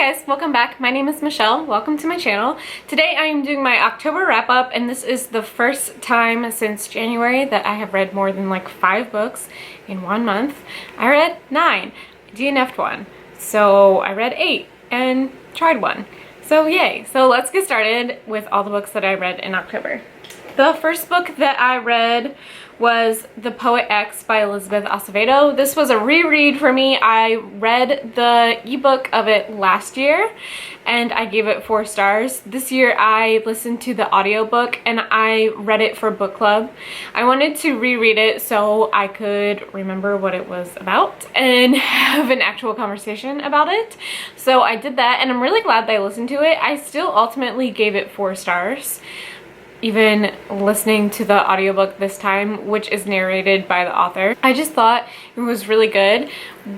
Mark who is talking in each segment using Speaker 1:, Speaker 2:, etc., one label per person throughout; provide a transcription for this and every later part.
Speaker 1: guys, welcome back. My name is Michelle. Welcome to my channel. Today I am doing my October wrap up, and this is the first time since January that I have read more than like 5 books in 1 month. I read 9, DNF'd 1. So I read 8 and tried 1. So yay. So let's get started with all the books that I read in October. The first book that I read was The Poet X by Elizabeth Acevedo. This was a reread for me. I read the ebook of it last year and I gave it 4 stars. This year I listened to the audiobook and I read it for book club. I wanted to reread it so I could remember what it was about and have an actual conversation about it. So I did that and I'm really glad that I listened to it. I still ultimately gave it 4 stars. Even listening to the audiobook this time, which is narrated by the author. I just thought it was really good.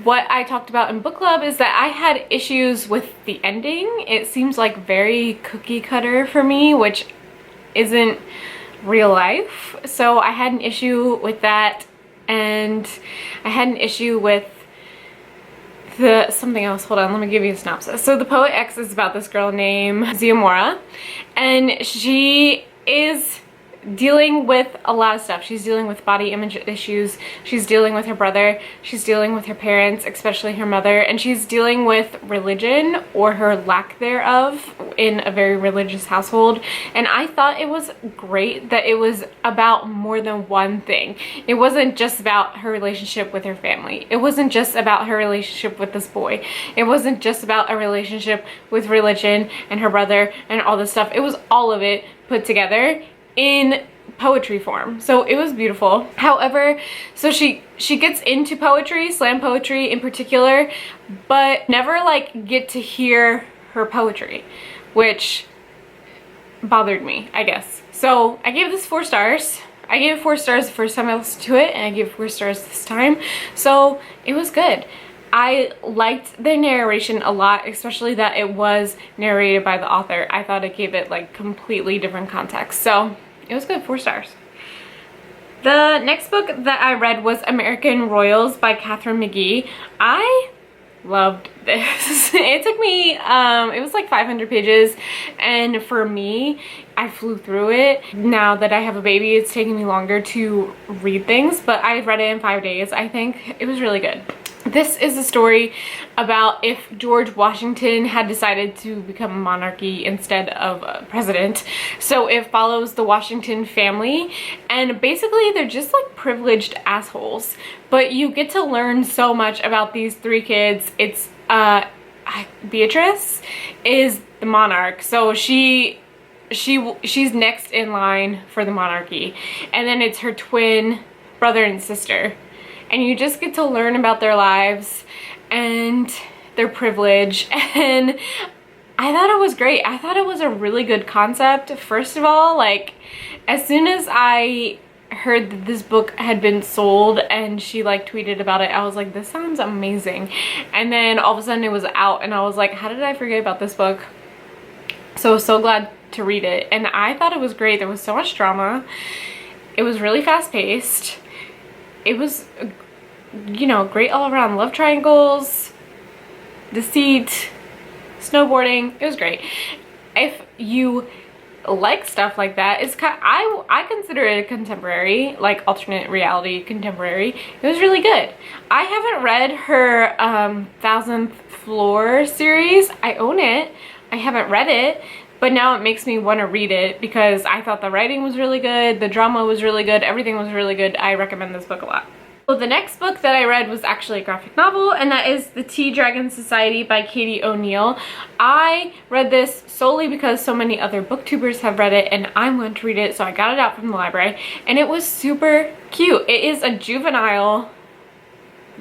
Speaker 1: What I talked about in book club is that I had issues with the ending. It seems like very cookie cutter for me, which isn't real life. So I had an issue with that, and I had an issue with something else. Hold on, let me give you a synopsis. So The Poet X is about this girl named Ziamora, and she is dealing with a lot of stuff. She's dealing with body image issues, she's dealing with her brother, she's dealing with her parents, especially her mother, and she's dealing with religion or her lack thereof in a very religious household. And I thought it was great that it was about more than one thing. It wasn't just about her relationship with her family. It wasn't just about her relationship with this boy. It wasn't just about a relationship with religion and her brother and all this stuff. It was all of it put together in poetry form. So it was beautiful. However, so she gets into poetry, slam poetry in particular, but never like get to hear her poetry, which bothered me, I guess. So I gave this 4 stars. I gave it 4 stars the first time I listened to it, and I gave it 4 stars this time. So it was good. I liked the narration a lot, especially that it was narrated by the author. I thought it gave it like completely different context. So it was good, 4 stars. The next book that I read was American Royals by Catherine McGee. I loved this. It took me, it was like 500 pages, and for me, I flew through it. Now that I have a baby, it's taking me longer to read things, but I read it in 5 days, I think. It was really good. This is a story about if George Washington had decided to become a monarchy instead of a president. So it follows the Washington family, and basically they're just like privileged assholes. But you get to learn so much about these 3 kids. It's Beatrice is the monarch, so she's next in line for the monarchy, and then it's her twin brother and sister. And you just get to learn about their lives and their privilege, and I thought it was great. I thought it was a really good concept. First of all, like, as soon as I heard that this book had been sold and she like tweeted about it, I was like, this sounds amazing. And then all of a sudden it was out and I was like, how did I forget about this book? So I was so glad to read it, and I thought it was great. There was so much drama. It was really fast-paced. It was, you know, great all around. Love triangles, deceit, snowboarding. It was great. If you like stuff like that, it's kind of, I consider it a contemporary, like alternate reality contemporary. It was really good. I haven't read her 1000th Floor series. I own it. I haven't read it, but now it makes me want to read it because I thought the writing was really good, the drama was really good, everything was really good. I recommend this book a lot. So the next book that I read was actually a graphic novel, and that is The Tea Dragon Society by Katie O'Neill. I read this solely because so many other booktubers have read it and I'm going to read it, so I got it out from the library, and it was super cute. It is a juvenile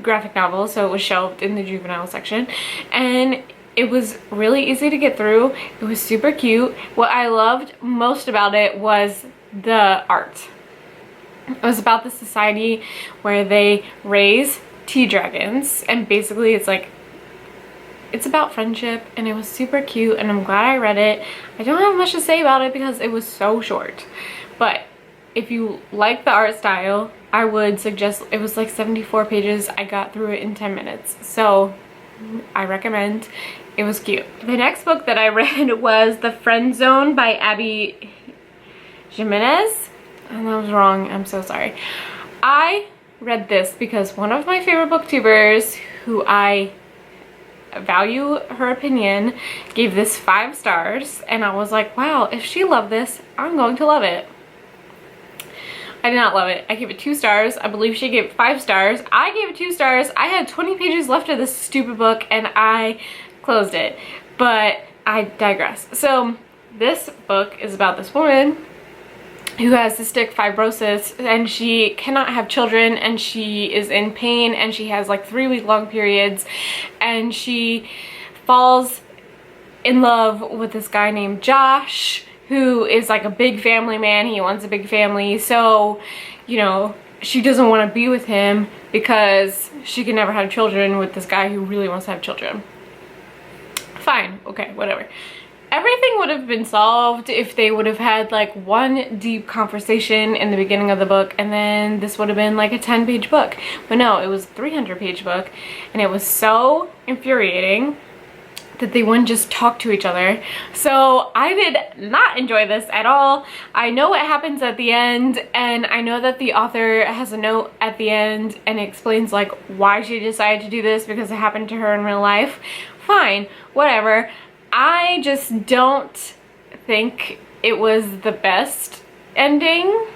Speaker 1: graphic novel, so it was shelved in the juvenile section, and it was really easy to get through. It was super cute. What I loved most about it was the art. It was about the society where they raise tea dragons, and basically it's like, it's about friendship, and it was super cute, and I'm glad I read it. I don't have much to say about it because it was so short, but if you like the art style, I would suggest. It was like 74 pages. I got through it in 10 minutes, so I recommend It was cute. The next book that I read was The Friendzone by Abby Jimenez. And that was wrong, I'm so sorry. I read this because one of my favorite booktubers, who I value her opinion, gave this 5 stars, and I was like, wow, if she loved this, I'm going to love it. I did not love it. I gave it 2 stars. I believe she gave it 5 stars. I gave it 2 stars. I had 20 pages left of this stupid book and I closed it, but I digress. So this book is about this woman who has cystic fibrosis, and she cannot have children, and she is in pain, and she has like 3-week-long periods, and she falls in love with this guy named Josh, who is like a big family man. He wants a big family, so, you know, she doesn't want to be with him because she can never have children with this guy who really wants to have children. Fine, okay, whatever. Everything would have been solved if they would have had like one deep conversation in the beginning of the book, and then this would have been like a 10-page book. But no, it was a 300-page book, and it was so infuriating that they wouldn't just talk to each other. So I did not enjoy this at all. I know what happens at the end, and I know that the author has a note at the end and explains like why she decided to do this, because it happened to her in real life. Fine, whatever. I just don't think it was the best ending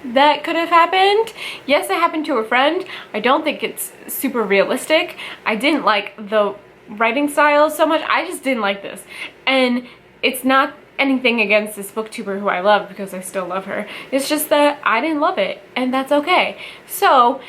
Speaker 1: that could have happened. Yes, it happened to a friend. I don't think it's super realistic. I didn't like the writing style so much. I just didn't like this. And it's not anything against this booktuber who I love, because I still love her. It's just that I didn't love it, and that's okay. So,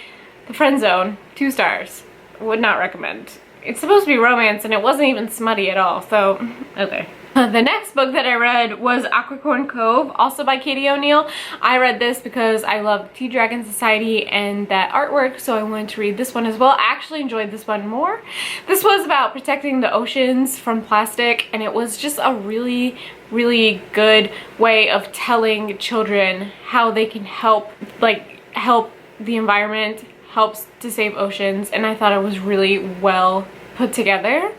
Speaker 1: The Friendzone, 2 stars. Would not recommend. It's supposed to be romance, and it wasn't even smutty at all, so okay. The next book that I read was Cove, also by Katie O'Neill. I read this because I love Tea Dragon Society and that artwork, so I wanted to read this one as well. I actually enjoyed this one more. This was about protecting the oceans from plastic, and it was just a really, really good way of telling children how they can help the environment, helps to save oceans, and I thought it was really well put together.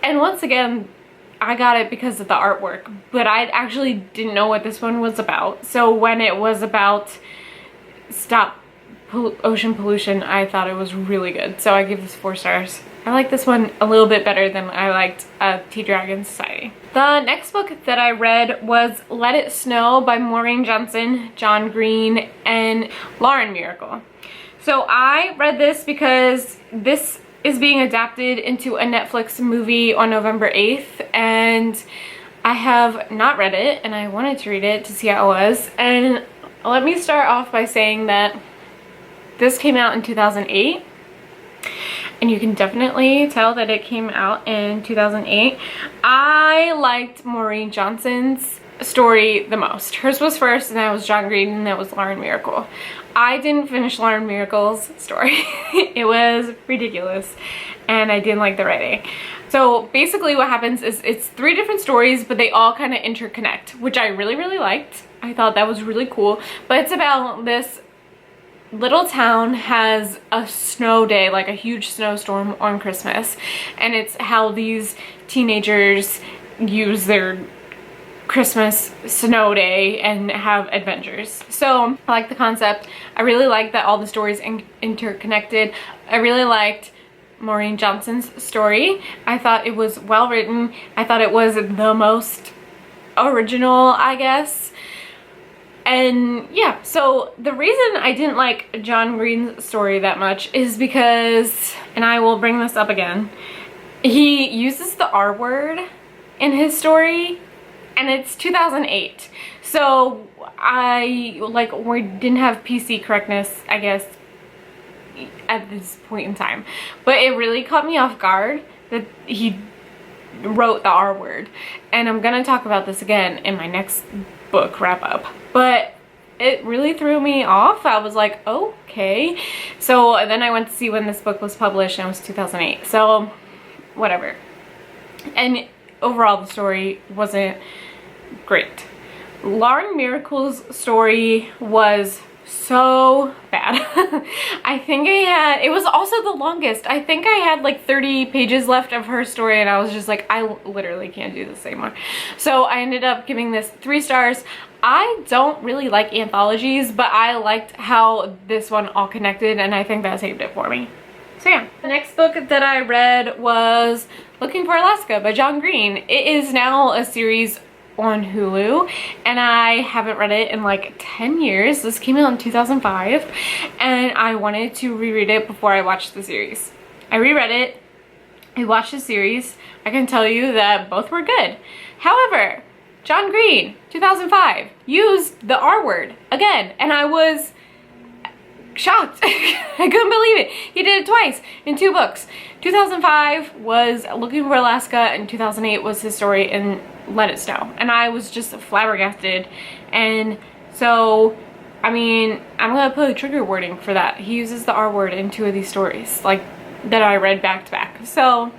Speaker 1: And once again, I got it because of the artwork, but I actually didn't know what this one was about. So when it was about stop ocean pollution, I thought it was really good. So I give this 4 stars. I like this one a little bit better than I liked Tea Dragon Society. The next book that I read was Let It Snow by Maureen Johnson, John Green, and Lauren Miracle. So I read this because this is being adapted into a Netflix movie on November 8th, and I have not read it, and I wanted to read it to see how it was. And let me start off by saying that this came out in 2008, and you can definitely tell that it came out in 2008. I liked Maureen Johnson's story the most. Hers was first, and that was John Green, and that was Lauren Miracle. I didn't finish Lauren Miracle's story. It was ridiculous, and I didn't like the writing. So basically what happens is it's 3 different stories, but they all kind of interconnect, which I really, really liked. I thought that was really cool. But it's about this little town has a snow day, like a huge snowstorm on Christmas, and it's how these teenagers use their Christmas snow day and have adventures. So I like the concept. I really like that all the stories interconnected. I really liked Maureen Johnson's story. I thought it was well written. I thought it was the most original, I guess. And yeah, so the reason I didn't like John Green's story that much is because, and I will bring this up again, he uses the R word in his story, and it's 2008. So we didn't have PC correctness, I guess, at this point in time. But it really caught me off guard that he wrote the R word. And I'm gonna talk about this again in my next book wrap up. But it really threw me off. I was like, okay. So then I went to see when this book was published, and it was 2008. So whatever. And overall the story wasn't great. Lauren Miracle's story was so bad. I think it was also the longest. I think I had like 30 pages left of her story, and I was just like, I literally can't do this anymore. So I ended up giving this 3 stars. I don't really like anthologies, but I liked how this one all connected, and I think that saved it for me. So yeah. The next book that I read was Looking for Alaska by John Green. It is now a series on Hulu, and I haven't read it in like 10 years. This came out in 2005, and I wanted to reread it before I watched the series. I reread it, I watched the series. I can tell you that both were good. However, John Green, 2005, used the R word again, and I was shocked. I couldn't believe it. He did it twice in 2 books. 2005 was Looking for Alaska, and 2008 was his story in Let It Snow, and I was just flabbergasted. And so, I mean, I'm gonna put a trigger warning for that. He uses the R word in 2 of these stories, like, that I read back to back. So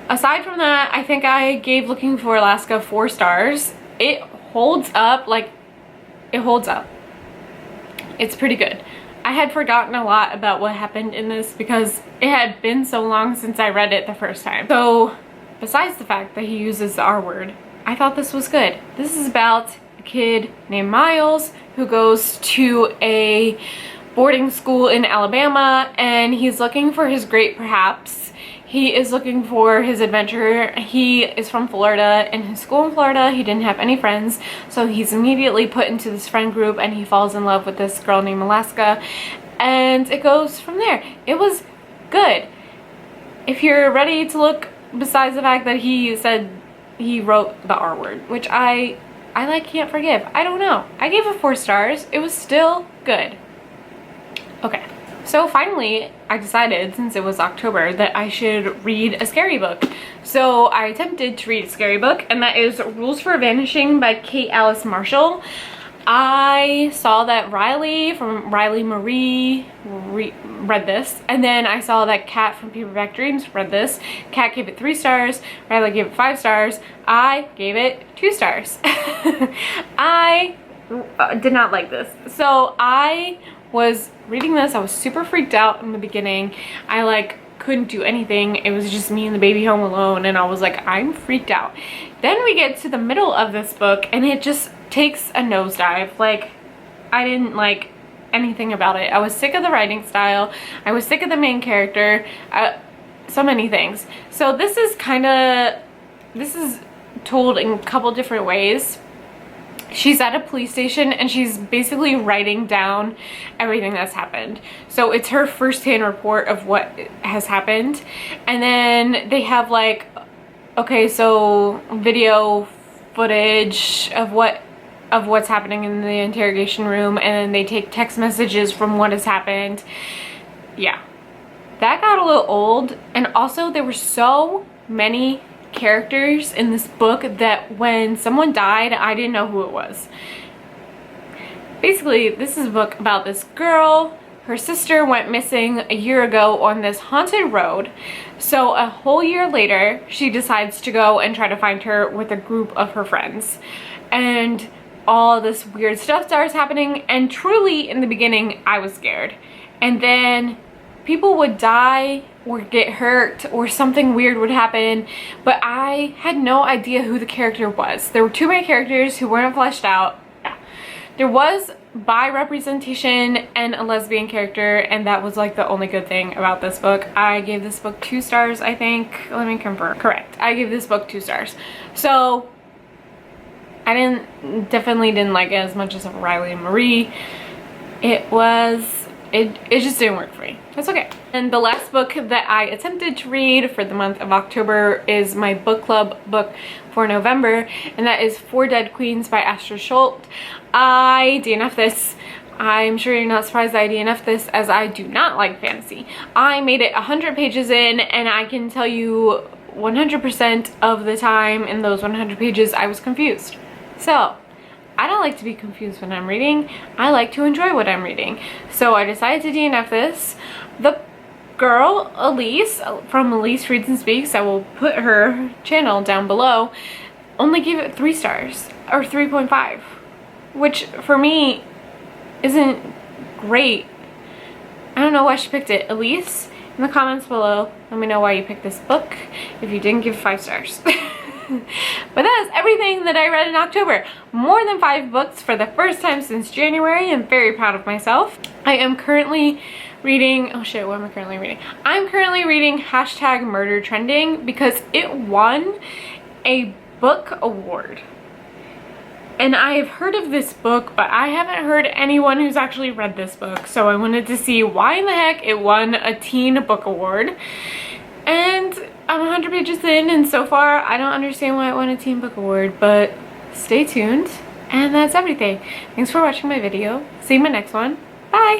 Speaker 1: aside from that, I think I gave Looking for Alaska 4 stars. It holds up, like, it holds up. It's pretty good. I had forgotten a lot about what happened in this because it had been so long since I read it the first time. So besides the fact that he uses the R word, I thought this was good. This is about a kid named Miles who goes to a boarding school in Alabama, and he's looking for his great perhaps. He is looking for his adventure. He is from Florida. In his school in Florida, he didn't have any friends, so he's immediately put into this friend group, and he falls in love with this girl named Alaska, and it goes from there. It was good. If you're ready to look, besides the fact that he said he wrote the R word, which I like can't forgive. I don't know. I gave it 4 stars. It was still good. Okay. So finally, I decided, since it was October, that I should read a scary book. So I attempted to read a scary book, and that is Rules for A Vanishing by Kate Alice Marshall. I saw that Riley from Riley Marie read this, and then I saw that Kat from Paperback Dreams read this. Kat gave it 3 stars, Riley gave it 5 stars, I gave it 2 stars. I did not like this. So I was reading this, I was super freaked out in the beginning. I like couldn't do anything. It was just me and the baby home alone, and I was like, I'm freaked out. Then we get to the middle of this book, and it just takes a nosedive. Like, I didn't like anything about it. I was sick of the writing style. I was sick of the main character. So many things. So this is told in a couple different ways. She's at a police station, and she's basically writing down everything that's happened. So it's her first-hand report of what has happened. And then they have like, okay, so video footage of what's happening in the interrogation room, and then they take text messages from what has happened. Yeah, that got a little old. And also there were so many characters in this book that when someone died, I didn't know who it was. Basically, this is a book about this girl. Her sister went missing a year ago on this haunted road. So a whole year later, she decides to go and try to find her with a group of her friends. And all this weird stuff starts happening, and truly in the beginning, I was scared. And then people would die or get hurt, or something weird would happen, but I had no idea who the character was. There were 2 main characters who weren't fleshed out. There was bi representation and a lesbian character, and that was like the only good thing about this book. I gave this book 2 stars, I think. Let me confirm. Correct. I gave this book 2 stars. So I definitely didn't like it as much as Riley and Marie. It just didn't work for me. That's okay. And the last book that I attempted to read for the month of October is my book club book for November, and that is 4 Dead Queens by Astrid Schultz. I DNF'd this. I'm sure you're not surprised that I DNF'd this, as I do not like fantasy. I made it 100 pages in, and I can tell you 100% of the time in those 100 pages I was confused. So I don't like to be confused when I'm reading. I like to enjoy what I'm reading. So I decided to DNF this. The girl, Elise, from Elise Reads and Speaks, I will put her channel down below, only gave it 3 stars, or 3.5, which for me isn't great. I don't know why she picked it. Elise, in the comments below, let me know why you picked this book if you didn't give 5 stars. But that is everything that I read in October. More than 5 books for the first time since January. I'm very proud of myself. I am currently reading, oh shit, what am I currently reading? I'm currently reading #MurderTrending because it won a book award. And I have heard of this book, but I haven't heard anyone who's actually read this book. So I wanted to see why in the heck it won a teen book award. And I'm 100 pages in, and so far I don't understand why it won a teen book award, but stay tuned. And that's everything. Thanks for watching my video. See you in my next one. Bye!